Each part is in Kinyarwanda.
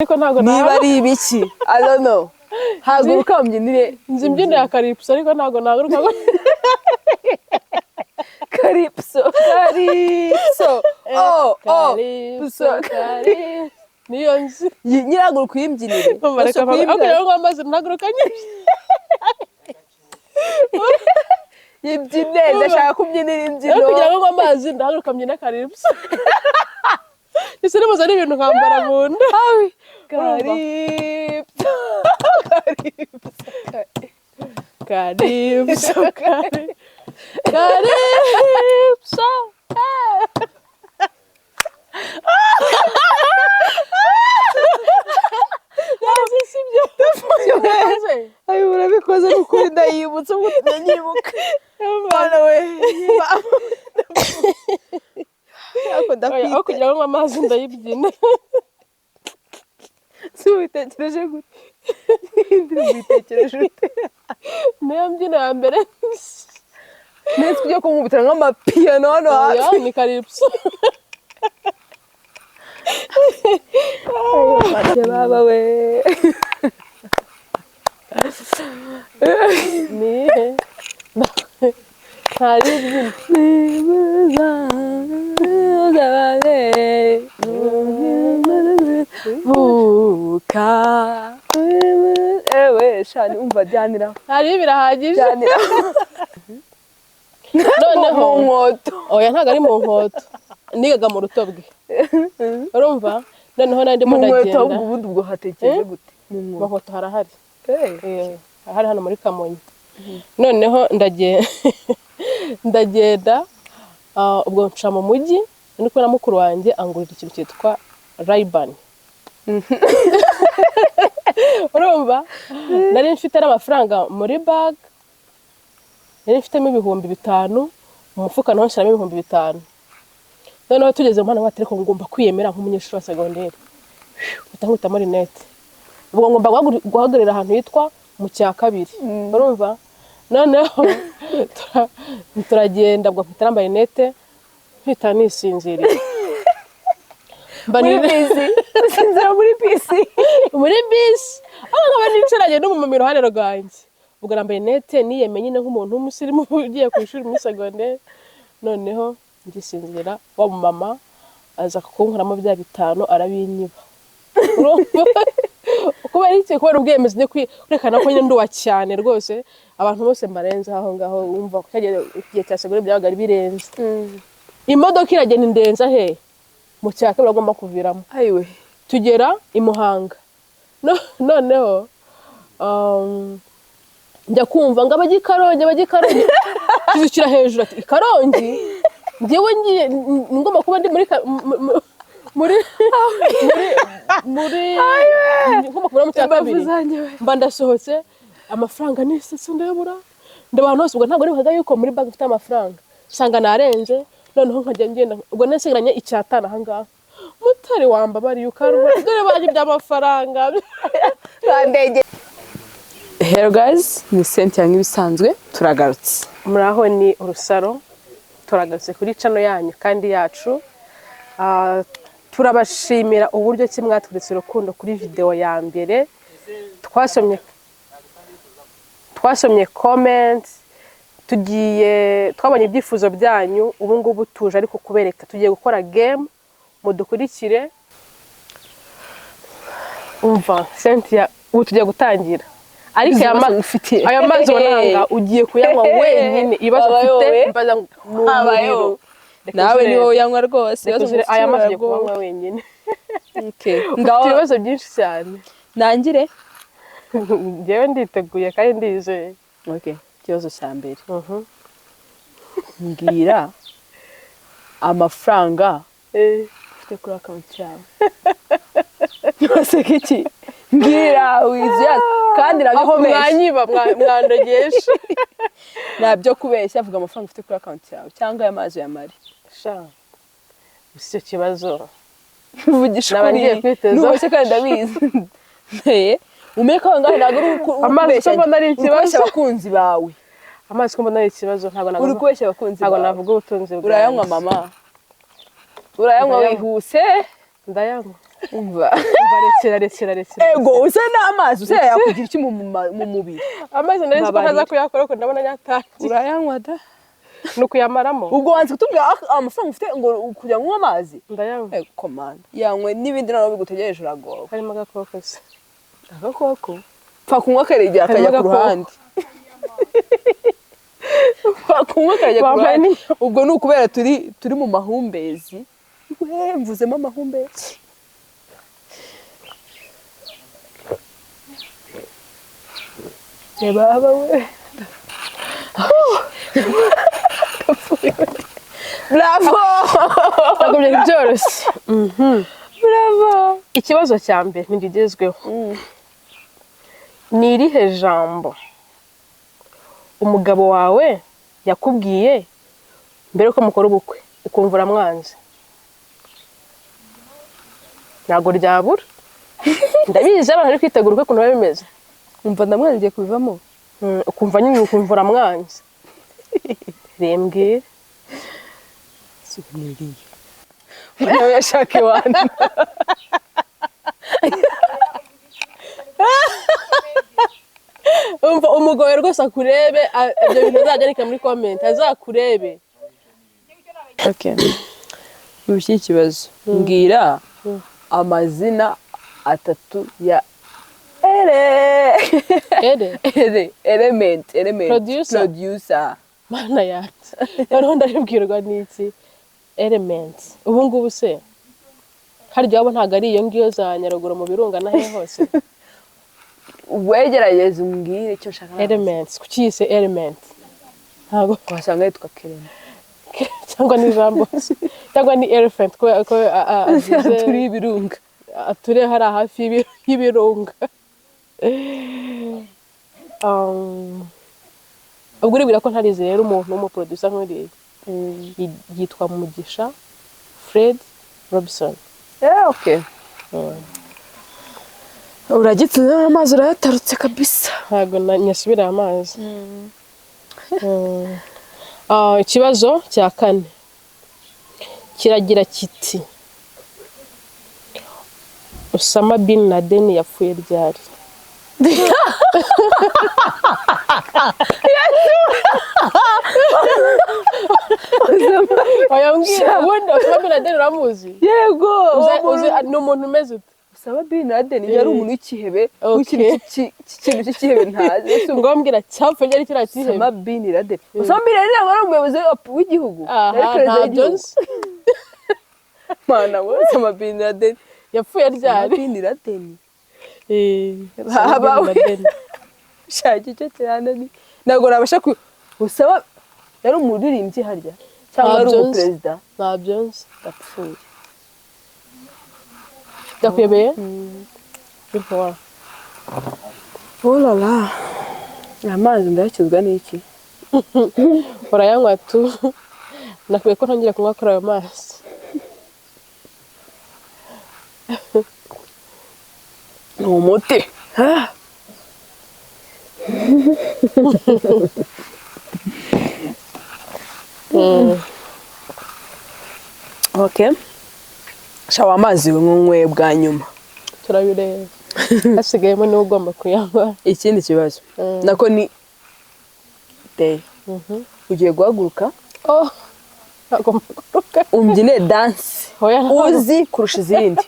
ariko ntago niba ari ibiki I don't know haguruka mbyinire nzi imbyino ya Calypso ariko ntago naguruka Calypso niyo nzi nyiraguruka uyimbyinire bareka okay ngo amaze naguruka nyine yibyine ndashaka kubyinira imbyino kugira ngo amazi ndahaguruka mbyina Calypso ese nimuza ari ibintu nkambara mu nda Calypso ayo urabikoze n'ukuri ndayibutse ngo nyibuka bana we aho kugira ngo amazi ndayibyina si ubitekereje gute ubitekereje ute niyo mbyino ya mbere netse kujya kumwubitira nk'amapiyano hano hafi ni Calypso baba we ntari ibyino buka ewe shani umva jyanira hari birahagije noneho mu nkoto oya ntago ari mu nkoto nigaga mu rutobwe urumva noneho nandi mo ndagenda mu nkoto ubundi ubwo hatekereje gute mu nkoto harahari hari hano muri Kamonyi noneho ndagenda ubwo nca mu mujyi niko na mukuru wanjye angurira ikintu cyitwa Reba urumva nari mfite n'amafaranga muri bag nari mfitemo 5,000 mu mufuka naho nshyiramo 5,000 noneho tugeze mpana watereko ngomba kwiyemera nk'umunyeshuri wa secondaire utanguta muri net ubwo ngomba guhagarira ahantu hitwa mu cya kabiri urumva noneho turagenda bwo mfitarambaye net mpita nisinziriye muri bisi sinzira muri bisi aho nkaba nicaranye n'umumama iruhande rwanjye ubwo nambaye net niyemenye nk'umuntu w'umusirimu ugiye ku ishuri muri secondaire noneho ndisinzira wa mama aza kunkuramo bya 5 arabinyiba kubera iki kubera ubwemezi ne kwerekana ko nyine nduwa cyane rwose abantu bose mbarenze aho ngaho wumva ko igihe cya segure byabaga ari birenze imodoka iragenda indenza he mu cyaka bagomba kuviramo ayiwe tugera i Muhanga noneho njya kumva ngo abagikaronge kizukira hejuru ati ikarongi ngewe ngiye ngomba kuba ndi ngomba kuba mu cya kabiri mba ndasohotse amafaranga nisetse ndabura ndabantu bose ubwo ntabwo nibaga yuko muri bag mfite amafaranga usanga narenze noneho nkajya ngenda ubwo nasigaranye icyatana aha ngaha mutari wambabariye ukaruma dore baje by'amafaranga bandege. Hello guys, ni Cynthia nk'ibisanzwe turagarutse. Muraho ni urusaro turagarutse kuri channel yanyu kandi yacu. Turabashimira uburyo ki mwatweretse urukundo kuri video ya mbere. Twasomye comments, twabonye ibyifuzo byanyu, ubu ngubu tuje ariko kubereka tugiye gukora game mudukurikire. Umva Cynthia ubu tugiye gutangira. Ariko aya mazi wananga ugiye kuyanywa wenyine ibibazo ufite mbaza Umuriro. Nawe ni wowe yanywa rwose aya mazi ugiye kunywa wenyine. Okay. Ngaho ibibazo byinshi cyane. Nangire Ngewe nditeguye kandi ndizeye. Okay, ikibazo cya mbere. Mbwira amafaranga ufite kuri account yawe. Yose kiki? Mbwira wizya kandi nabikubeshya. Aho mwanyiba mwandogesha. Nabyo kubeshya avuga amafaranga ufite kuri account yawe cyangwa y'amazi ya mari. Sha. Icyo kibazo. Vugisha nabangiye kwiteza. Nuwese kandi ndabizi. Umeka wangahe naguru amazi ko mbona ari ikibazo abakunzi bawe. Amazi ko mbona ari ikibazo ntago navuga. Uri kweshya abakunzi bawe. Ntago navuga ubutunzi bwawe. Urayanywa mama. Urayanywa wihuse. Ndayanywa. umva rekera ego usa n'amazi usa yakugira iki mu mubiri amazi nari nzi ko ntaza kuyakora ko ndabona yatangiye urayanywa da ni ukuyamaramo ubwo wanze kutubwira amafaranga ufite ngo kujya kunywa amazi ndayanywa komanda yanywe n'ibindi nawe bigutegereje uragowe harimo agakoko se agakoko pfa kunywa karegera akajya ku ruhande pfa kunywa karegera ku ruhande ubwo ni ukubera turi mu mahumbezi mvuzemo amahumbezi reba aba we bravo ntabwo byari byoroshye bravo ikibazo cya mbere ntigezweho ni irihe jambo umugabo wawe yakubwiye mbere ko mukora ubukwe ukumva uramwanze ntabwo ryabura ndabizi abantu bari kwitegura uko ukuntu biba bimeze umva ndamwangiye kubivamo ukumva nyine ukumva uramwanze rembwira subiriye nawe yashaka iwanyu umva umugabo rwose akurebe ibyo bintu azajya arika muri comment azakurebe okay ubushye ikibazo mbwira amazina atatu ya element producer mana yanjye noneho ndaribwirwa n'iki element ubu ngubu se harya wabo ntabwo ari iyo ngiyo za Nyaruguru mu birunga na hehe hose wegerageza umbwire icyo ushaka elements kuki yise element ntabwo wasanga yitwa kirema cyangwa ni jambo cyangwa ni elephant ko turi ibirunga turi hari hafi y'ibirunga ubwo uribwira ko ntarize rero umuntu w'umuproducer nk'uriya yitwa Mugisha Fred Robson okay uragitse amazi urayatarutse kabisa ntabwo nyasubira amazi ikibazo cya kane kiragira kiti Osama bin Laden yapfuye ryari wayambwira ubundi Osama bin Laden uramuzi yego ni umuntu umeze ute Osama bin Laden yari umuntu w'ikihebe w'ikintu cy'ikihebe ntazi ngo mbwira cyapfa ryari kiriya kihebe Osama bin Laden Osama bin Laden ntabwo ari umuyobozi w'igihugu yari perezida w'igihugu mana we Osama bin Laden yapfuye ryari bin Laden habawe shaki cyo cyane ntabwo nabasha Osama yari umuririmbyi harya cyangwa ari umuperezida ntabyo nzi yapfuye yakuyebeye olala amazi ndayakizwa n'iki urayanywa tu nakwiye ko ntongera kunywa kuri ayo mazi ni umuti okay shawa amazi we bwa nyuma turabireba hasigayemo niwe ugomba kuyanywa ikindi kibazo nako ni day ugiye guhaguruka umbyine dance uzi kurusha izindi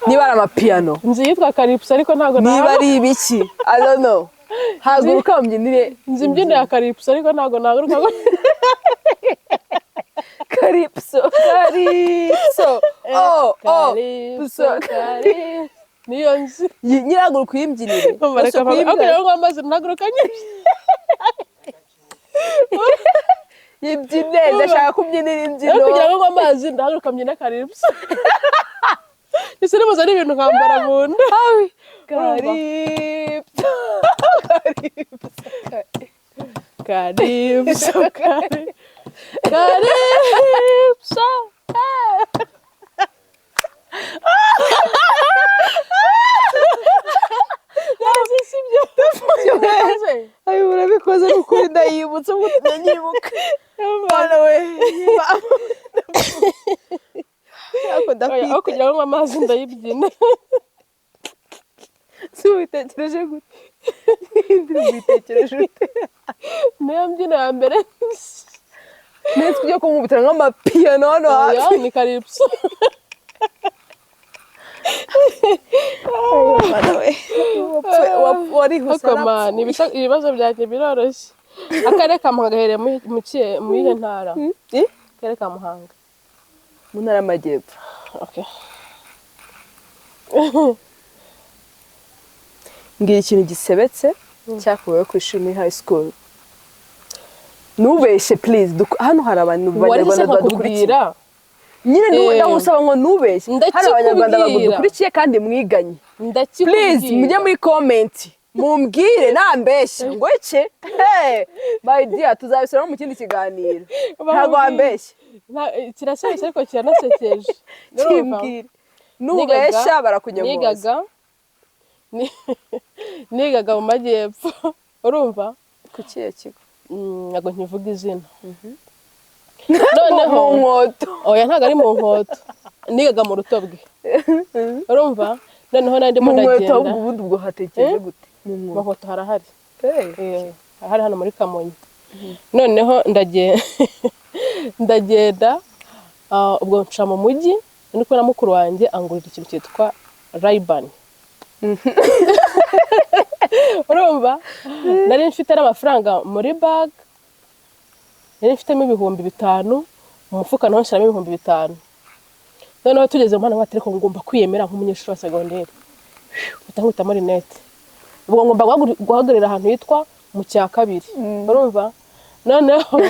niba ari amapiyano nzi yitwa Calypso ariko ntabwo niba ari ibiki I don't know haguruka umbyinire nzi imbyino ya Calypso ariko ntabwo nahaguruka Calypso niyo nzi nyiraguruka uyimbyinire kugira ngo amazi ntaguruka nyine yibyine ndashaka kubyinira imbyino kugira ngo amazi ndahaguruka mbyina Calypso ese nimuza ari ibintu nkambara mu nda Calypso ayo urabikoze n'ukuri ndayibutse ngo tunyibuka bana we aho kugira ngo amazi ndayibyina. Si ubitekereje gute? Ubitekereje ute? Niyo mbyino ya mbere. Nese kujya kumubitira nk'amapiyano hano Ya hafi. ni Calypso. Warihuse Akoma ni ibibazo byanjye biroroshye. Akarere ka Muhanga gaherereye mu iyihe ntara? Akarere ka Muhanga. mu ntara y'Amajyepfo. Okay. Ngira ikintu gisebetse cyakuweho ku ishuri muri high school. Nubeshye please. Hano hari abantu b'Abanyarwanda badukurikira. Nyine ndagusaba ngo nubeshye. Hari Abanyarwanda bagudukurikiye kandi mwiganye. Please mujye muri comment. Mumbwire nambeshye ngo iki? My dear tuzabisura mu kindi kiganiro. Ntago ambeshye. Kirashyashye ariko kiranasekeje. Kimbwire. Nubeshya barakunyamuza. Nigaga mu Majyepfo. Urumva? Ku kiye kigo? Ntago nkivuga izina. Noneho mu nkoto. Oya ntago ari mu nkoto. Nigaga mu Rutobwe. Urumva? Noneho nandi mo ndagenda. Mu nkoto ubundi ubwo hatekereje gute? Mu nkoto harahari. Hari hano muri Kamonyi. Noneho ndagenda ubwo nca mu mujyi niko na mukuru wanjye angurira ikintu cyitwa Reba. Urumva? Nari mfite n'amafaranga muri bag. Nari mfitemo 5,000 mu mufuka naho nshyiramo 5,000. Noneho tugeze mu hano batereko ngomba kwiyemera nk'umunyeshuri wa segonderi. Utahuta muri net. Ubwo ngomba guhagarira ahantu hitwa mu cya kabiri. Urumva? Noneho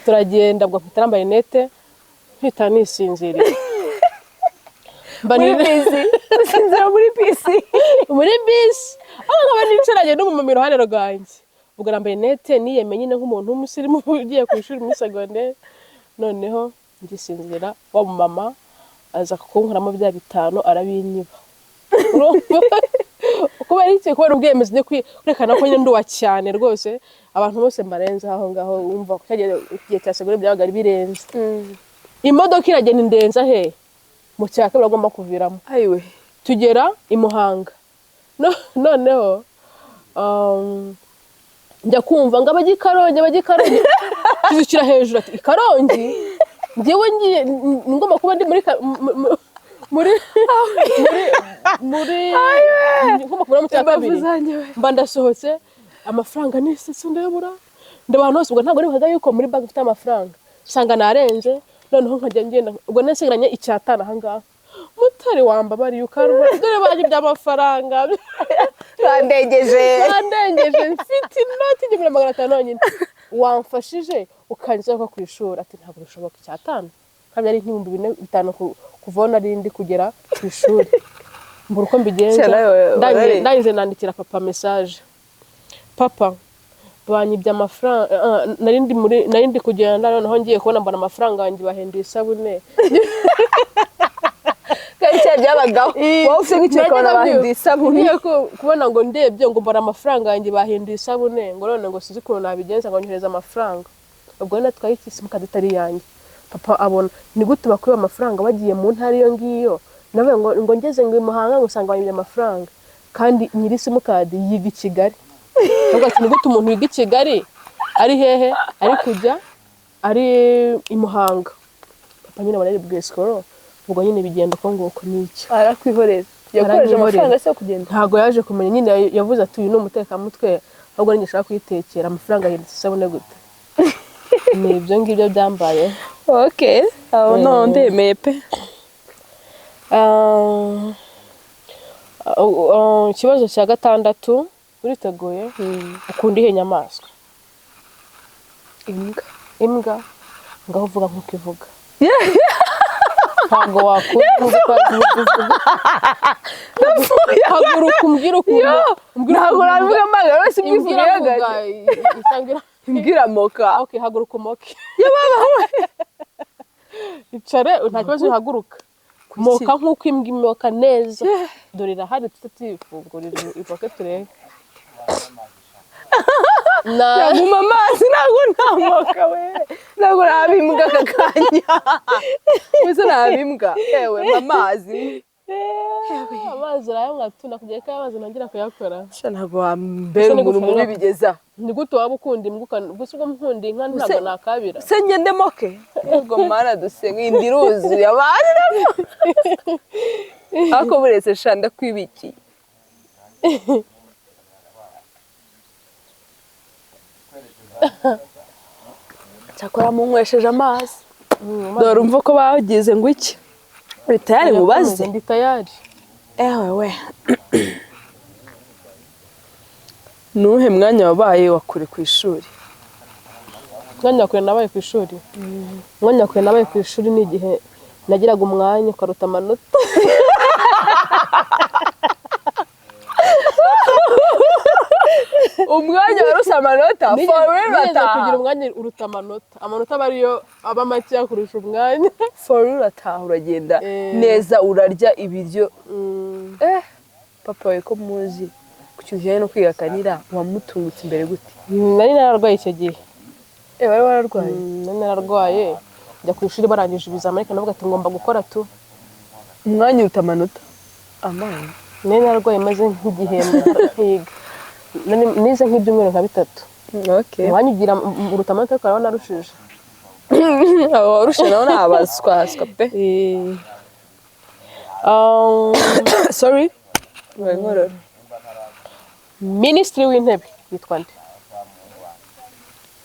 turagenda ubwo mfite nambaye net mpita nisinziriye. Muri bisi. Sinzira muri bisi. Muri bisi. Aho nkaba nicaranye n'umumama iruhande rwanjye. Ubwo nambaye net niyemenye nyine nk'umuntu w'umusirimu ugiye ku ishuri muri segonderi. Noneho ngisinzira wa mama aza kunkuramo bya 5 arabinyiba. Kubera iki? Kubera ubwemezi ne kwerekana ko nyine nduwa cyane rwose abantu bose mbarenza aho ngaho umva ko igihe cya segonderi byabaga ari birenze. Imodoka iragenda indenza he mu cyaka bagomba kuviramo. Ayiwe Tugera i Muhanga. Noneho njya kumva ngo abagikarongi kizukira hejuru ati ikarongi ngewe ngiye ngomba kuba ndi muri ngomba kuba mu cyakabiri mba ndasohotse amafaranga nisetse ndabura ndabantu bose ubwo ntabwo nibaga yuko muri bag ufite amafaranga sanga narenze noneho nkajya ngenda ubwo nasigaranye icyatana aha ngaha mutari wambabariye ukarwa dore baje by'amafaranga bandengeje mfite inoti 500 nyine wamfashije ukangiza ko kwishura ati ntabwo bishoboka icyatana kandi ari 4,500 kuvona rindi kugera ku ishuri mbura uko mbigenza ndangije nandikira papa message papa banyibye amafaranga narindi kugenda noneho ngiye kubona mbona amafaranga yanjye bahenduye isabune kandi cyabagaho wowe ufite nk'ikiko nabahinduye isabune kubona ngo ndebye ngo mbona amafaranga yanjye bahinduye isabune ngo none ngo sizi ukuntu nabigenza ngo nyohereza amafaranga ubwo natwaye ikisi mu kadetari yanjye papa abona ni gute bakwiba amafaranga bagiye mu ntara iyo ngiyo nawe ngo ngeze ngo imuhanga ngusanga banyibye amafaranga kandi nyiri simukadi yiga i Kigali ubwo ati ni gute umuntu yiga i Kigali ari hehe ari kujya ari imuhanga papa nyine bari bwescoro ubwo nyine bigenda uko nguko n'icyo arakwihoreza yakoresha amafaranga se kugenda ntago yaje kumenya nyine yavuze ati uyu ni umutekamutwe ahubwo ninjye shaka kwitekera amafaranga yinditse isabune gute ni ibyo ngibyo byambaye. Okay aho no ndemeye pe. Ikibazo cya 6 uriteguye ukunda ihe nyamaswa? Imbwa ngaho uvuga nkuko ivuga ntabwo wakuvuga haguruka umbwira ukuntu ntabwo navuga amagara wese mbivuga yagaye imbwira moka. Okay haguruka umoke icare nta kibazo haguruka moka nkuko imbwa imoka neza dore irahari tutifungurira ipoke turebe naguma amazi ntabwo ntamoka we ntabwo nabimbwa aka kanya gusa nabimbwa yewe amazi amazi urayanywa tu nakubwiye ko amazi nongera kuyakora ntabwo wambera umuntu mubi bigeza ni gute waba ukunda imbwa gusa ubwo nkunda inka ntabwo nakabira se ngende moke yego mana dusenga indi ruzuye abantu ako buretse shanda kwibiki cyakora munywesheje amazi dore umva ko bagize ngo iki uri tayari mubaze ndi tayari we nuhe mwanya wabaye wakure ku ishuri mwanya wakure nabaye ku ishuri mwanya wakure nabaye ku ishuri ni igihe nagiraga umwanya ukaruta amanota umwanya warusa amanota for real bataha kugira umwanya uruta amanota aba ariyo aba make kurusha umwanya for real ataha uragenda neza urarya ibiryo papa we ko muzi kucyujyanye no kwiga kanira wamutungutse imbere gute nari nararwaye icyo gihe wari wararwaye nari nararwaye njya ku ishuri barangije ibizamini ariko navuga ati ngomba gukora tu umwanya uruta amanota amana nari nararwaye maze nk'igihembwe nkiga nize nk'ibyumweru nka 3 okay wanyugira uruta amanota ariko nawe narushije warushe nawe nabaswaswa pe sorry ngorora Minisitiri w'intebe yitwa nde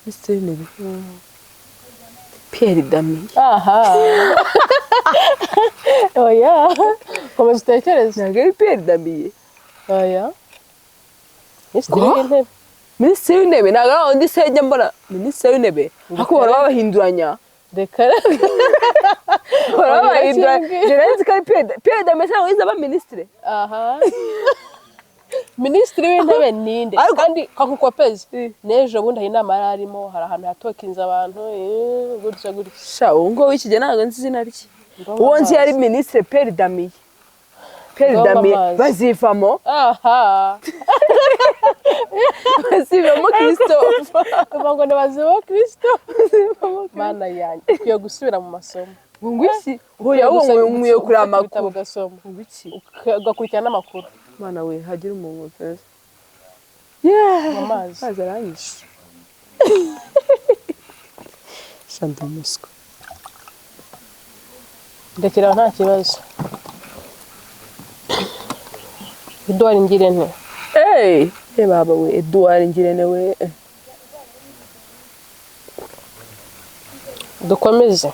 Minisitiri w'intebe Pierre Dami aha oya komeza utekereze ntabwo ari Pierre Dami oya Minisitiri w'intebe Minisitiri w'intebe ntabwo ari undi se njya mbona Minisitiri w'intebe ariko bahora babahinduranya reka bahora babahinduranya jerenzi ko ari Pierre Dami ntabwo yize aba minisitiri aha Minisitiri w'intebe ninde kandi kakukopeze nejo bundi hari inama yararimo hari ahantu yatokinze abantu gutya gutya sha ngo wikije ntabwo nzi izina rye uwo nzi yari minisitiri Pierre Dami bazivamo aha bazivamo Christophe ngo nibazivamo Christophe mana yanjye ukwiye gusubira mu masomo ngo iki hoya umwe kuri amakuru ugasoma ugakurikirana n'amakuru mana we hagira umuntu pesa amazi azaranyisha shanda musko ndekera nta kibazo Edouard Ngirente baba we Edouard Ngirente we dukomeze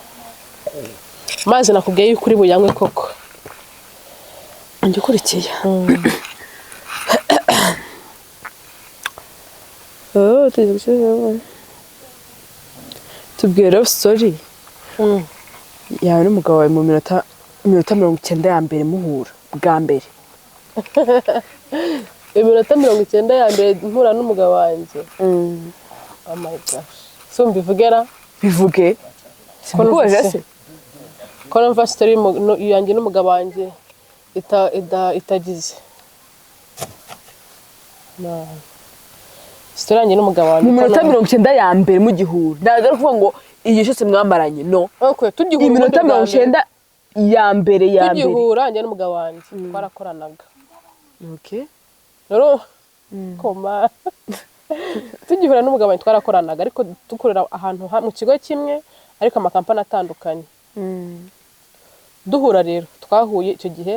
mazi nakubwiye yuko uri buyanywe koko njye ukurikiye tubwire story yawe n'umugabo wawe mu minota 90 ya mbere muhura bwa mbere iminota 90 ya mbere mpura n'umugabo wanjye oh my gosh so mbivugera bivuge sikubaje se ko numva story yanjye n'umugabo wanjye itagize story yanjye n'umugabo wanjye mu minota 90 ya mbere mu gihura ndaga kuvuga ngo igihe cyose mwamaranye no okay tugihura iminota 90 ya mbere tugihura yanjye n'umugabo wanjye twarakoranaga okay rero koma tugihura n'umugabo wanjye twarakoranaga ariko dukorera ahantu mu kigo kimwe ariko amakampani atandukanye duhura rero twahuye icyo gihe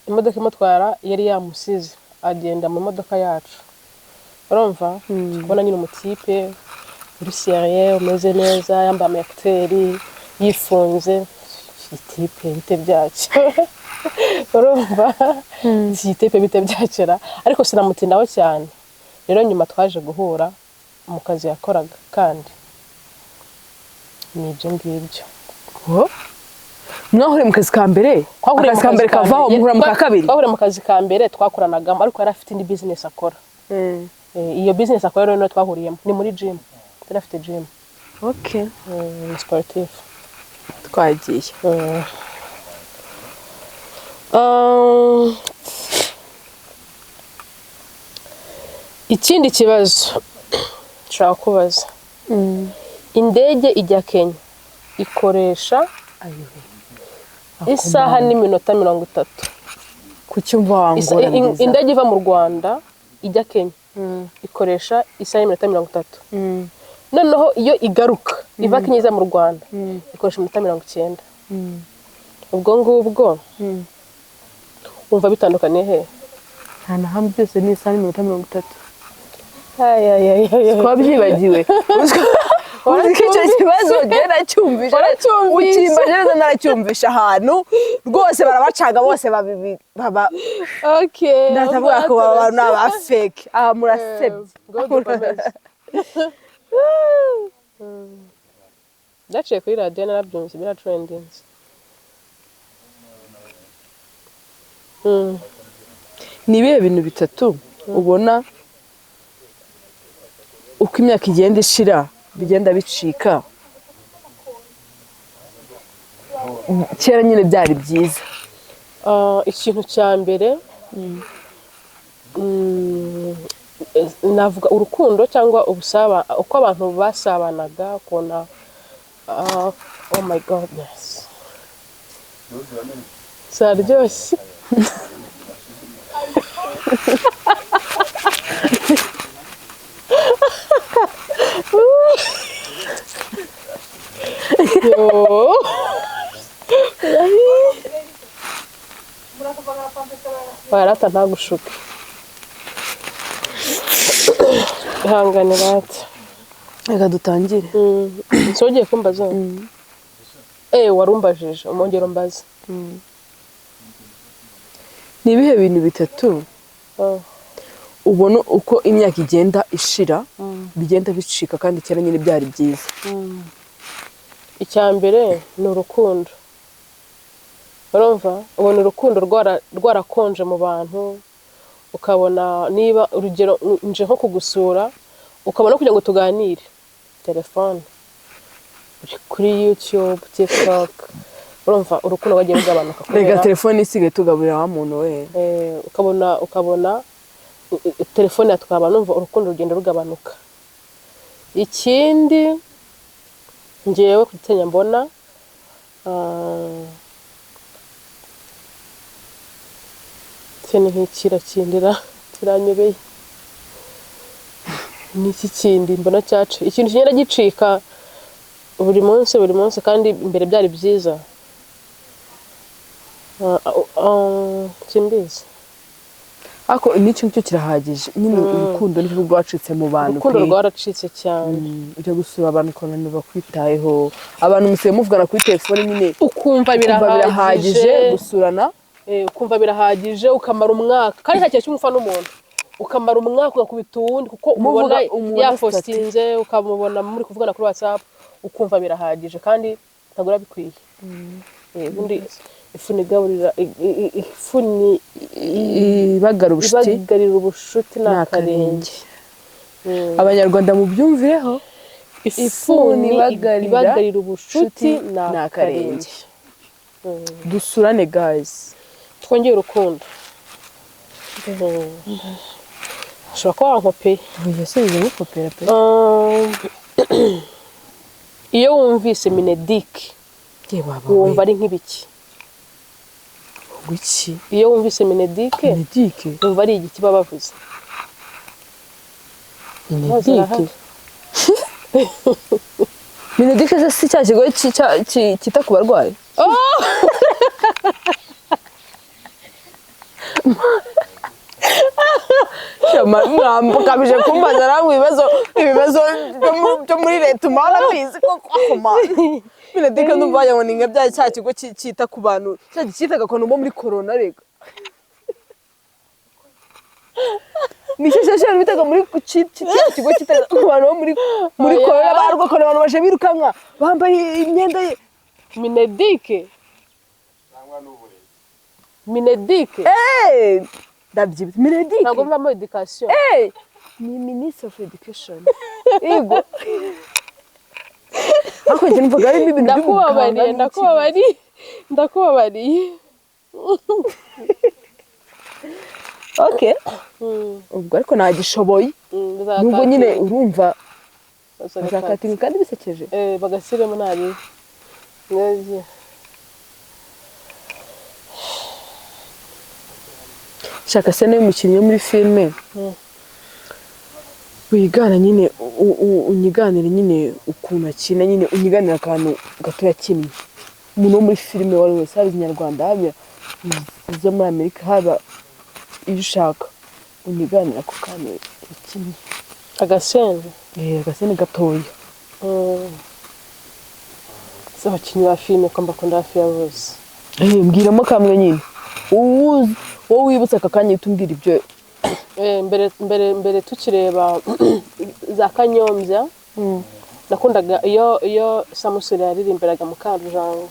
imodoka imutwara yari yamusize agenda mu modoka yacu urumva kubona nyine umutipe uri serieux umeze neza yambaye amakuteri yifunze igitipe bite byacyo urumva igitipe bite byacera ariko sinamutindaho cyane rero nyuma twaje guhura mu kazi yakoraga kandi nibyo ngibyo mwahure mu kazi ka mbere akazi ka mbere kavaho muhura mu ka kabiri twahure mu kazi ka mbere twakoranagamo ariko yari afite indi business akora iyo business akora rero twahuriyemo ni muri gym yari afite gym okay sportif twagiye ikindi kibazo nshaka kubaza indege ijya Kenya ikoresha isaha n'iminota 30 kucyumva wangora neza indege iva mu Rwanda ijya Kenya ikoresha isaha n'iminota 30 noneho iyo igaruka iva Kenya iza mu Rwanda ikoresha iminota 90 ubwo ngubwo umva bitandukanye he nta na hamwe byose ni isaha n'iminota 30 twabyibagiwe Uriko icyo kibazo gera cyumvisha ukimba neza naracyumvisha ahantu rwose barabacaga bose baba okay ndatavuga ko abantu aba fake murasebye ndaciye kuri radio narabyumvise bira trending ni ibihe bintu bitatu ubona uko imyaka igenda ishira bigenda bicika kera nyine byari byiza ikintu cya mbere navuga urukundo cyangwa ubusaba uko abantu basabanaga kona oh my goodness saryoshye barata ntagushuke ihangane rata reka dutangire nsogiye kumbaza warumbajije umongero mbaza ni ibihe bintu bitatu ubona uko imyaka igenda ishira bigenda bicika kandi kera nyine byari byiza icya mbere ni urukundo urumva ubona urukundo rwarakonje mu bantu ukabona niba urugero nje nko kugusura ukabona kugira ngo tuganire telefone kuri YouTube TikTok urumva urukundo rwagiye rugabanuka rega telefone isigaye tugaburira wa muntu we ukabona telefone yatwaba numva urukundo rugenda rugabanuka ikindi ngewe kutenya mbona cyane nk'ikirakindira kiranyobeye niki kindi mbona cyacu ikintu kigenda gicika buri munsi kandi imbere byari byiza kimbizi ako n'icyo cyo kirahagije nyine urukundo n'ibyo rwacitse mu bantu urukundo rwaracitse cyane ujya gusura abantu ukabona bakwitayeho abantu musiye muvugana kuri telefone nyine ukumva birahagije gusurana ukumva birahagije ukamara umwaka kandi nta kintu cy'umufa n'umuntu ukamara umwaka ugakubita uwundi kuko umubona yapostinze ukamubona muri kuvugana kuri WhatsApp ukumva birahagije kandi ntagura bikwiye ubundi ifuni gaburira ifuni ibagarira ubushuti n'akarenge abanyarwanda mu byumvireho ifuni ibagarira ubushuti n'akarenge dusurane guys twongeye urukundo ushobora kuba wankopeye yasubize nkopera pe iyo wumvise Minedik wumva ari nk'ibiki Guki iyo wumvise Minedik wumva ari igiki babavuze Minedik si cya kigo kita ku barwayi mwambukabije kumbaza namwe ibibazo byo muri leta umwana bizi koko Minedik ndumva ngo ninga bya cya kigo cyita ku bantu cyitaga ko no muri corona rega Nicyo cyashara bitaga muri kigo cyitaga ku bantu muri corona barwo ko abantu baje birukanka bambaye imyenda ye Minedik ndabyibye Minedik ntabwo mva muri education ni Minister of Education yego ako njye mvuga ari ibintu ndakubabariye okay ubwo ariko nagishoboye nubwo nyine urumva bazakatinga kandi bisekeje bagasiremo nari ngiye shaka se nayo umukinnyi muri filme wigana nyine unyiganira nyine ukuntu akina nyine unyiganira akantu gato yakinnye umuntu wo muri filme wari wese haba inyarwanda haba izo muri Amerika haba iyo ushaka unyiganira ku kantu yakinnye agasene gatoya z'abakinnyi ba filime ko mbakunda hafi ya bose mbwiramo kamwe nyine wowe wibutse aka kanya tumbwira ibyo mbere tukireba za Kanyombya nakundaga iyo Samusuri yaririmbiraga Mukarujanga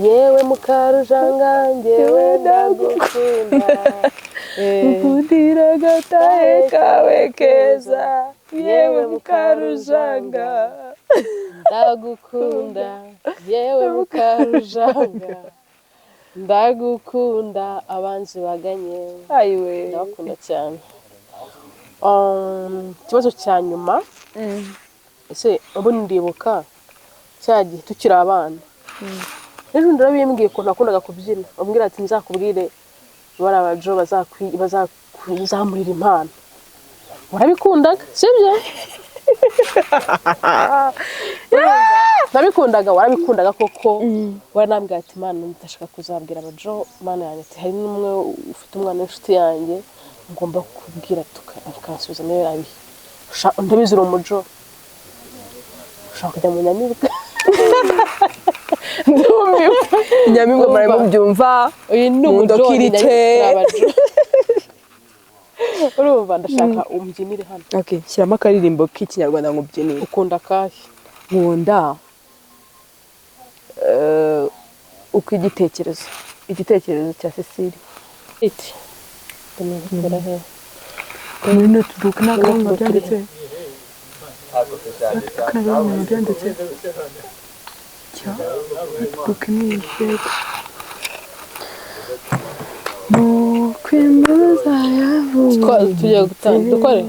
yewe Mukarujanga njyewe ndagukunda ukundira agatahe kawe keza yewe Mukarujanga ndagukunda yewe Mukarujanga ndagukunda abanzi baganye ayiwe ndakunda cyane ikibazo cya nyuma ese ubu ndibuka cyagiye tukiri abana rero ndarabimbwiye ko nakundaga kubyina umbwira ati nzakubwire bari abajo bazamurira impano warabikundaga sibyo nabikundaga warabikundaga koko waranambwira ati mana ndashaka kuzabwira abajo mana yanjye ati hari n'umwe ufite umwana w'inshuti yanjye ngomba kubwira tukansubiza nayo rabi ndabizira umujo ushaka kujya mu nyamibwa nyamibwa murimo byumva uyu ni umujo urumva ndashaka umbyinire hano okay shyiramo akaririmbo k'ikinyarwanda ngo ubyinire ukunda kahe nkunda uko igitekerezo cya Cecile iti ndamubwira he muri notebook n'akantu byanditse n'akantu byanditse cya notebook ni isheke mukwimbuza yavuye tugiye dukore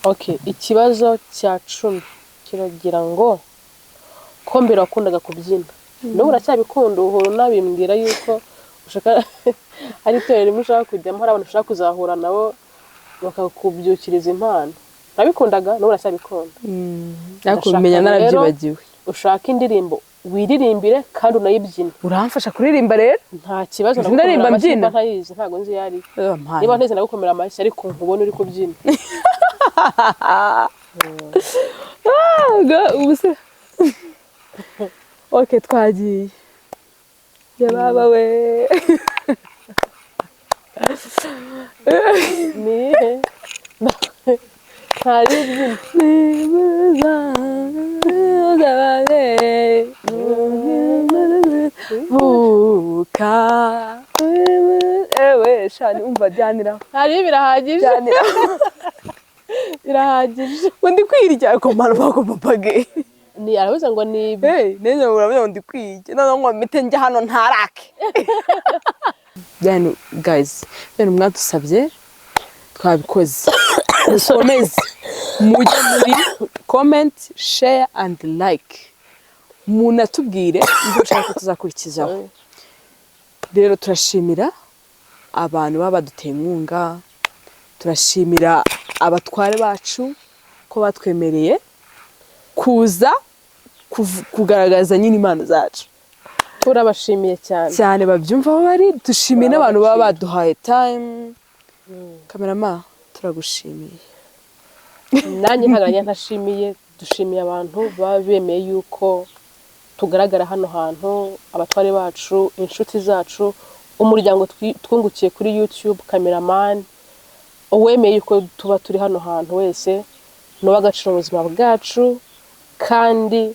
okay ikibazo cya 10 kiragira ngo ko mbere wakundaga kubyina n'ubu uracyabikunda uhora nabimbwira yuko ushaka ari itorero rimwe ushaka kujyamo hari abantu ushaka kuzahura nabo bakakubyukiriza impano urabikundaga n'ubu uracyabikunda ariko umenya narabyibagiwe ushaka indirimbo wiririmbire kandi unayibyine uramfasha kuririmba rero nta kibazo ndarimba mbyina ntayizi ntago nzi yari niba nteze nagukomera amashyi ariko nkubona uri kubyina ubuse okay twagiye yababa we ni ntari nibuza buka ewe shani umva byanira hari birahagije birahagije undi kwirya ko mara bagomba page ni aravuze ngo ni nene urabona undi kwirya none ngo mite njya hano ntarake then guys mwadusabye twabikoze musomeze mujye muri comment share and like munatubwire ibyo ushaka tuzakurikizaho rero turashimira abantu baba baduteye inkunga turashimira abatware bacu ko batwemereye kuza kugaragaza nyine impano zacu turabashimiye cyane babyumva aho bari dushimiye n'abantu baba baduhaye time kamerama turagushimiye nanjye ntagaranye ntashimiye dushimiye abantu baba bemeye yuko tugaragara hano hantu abatware bacu inshuti zacu umuryango twungukiye kuri YouTube cameraman uwemeye yuko tuba turi hano hantu wese no bagacira ubuzima bwacu kandi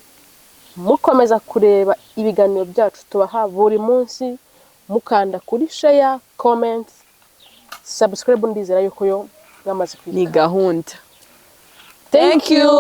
mukomeza kureba ibiganiro byacu tubaha buri munsi mukanda kuri share comment subscribe ndizera yuko yo mwamaze ni gahunda thank you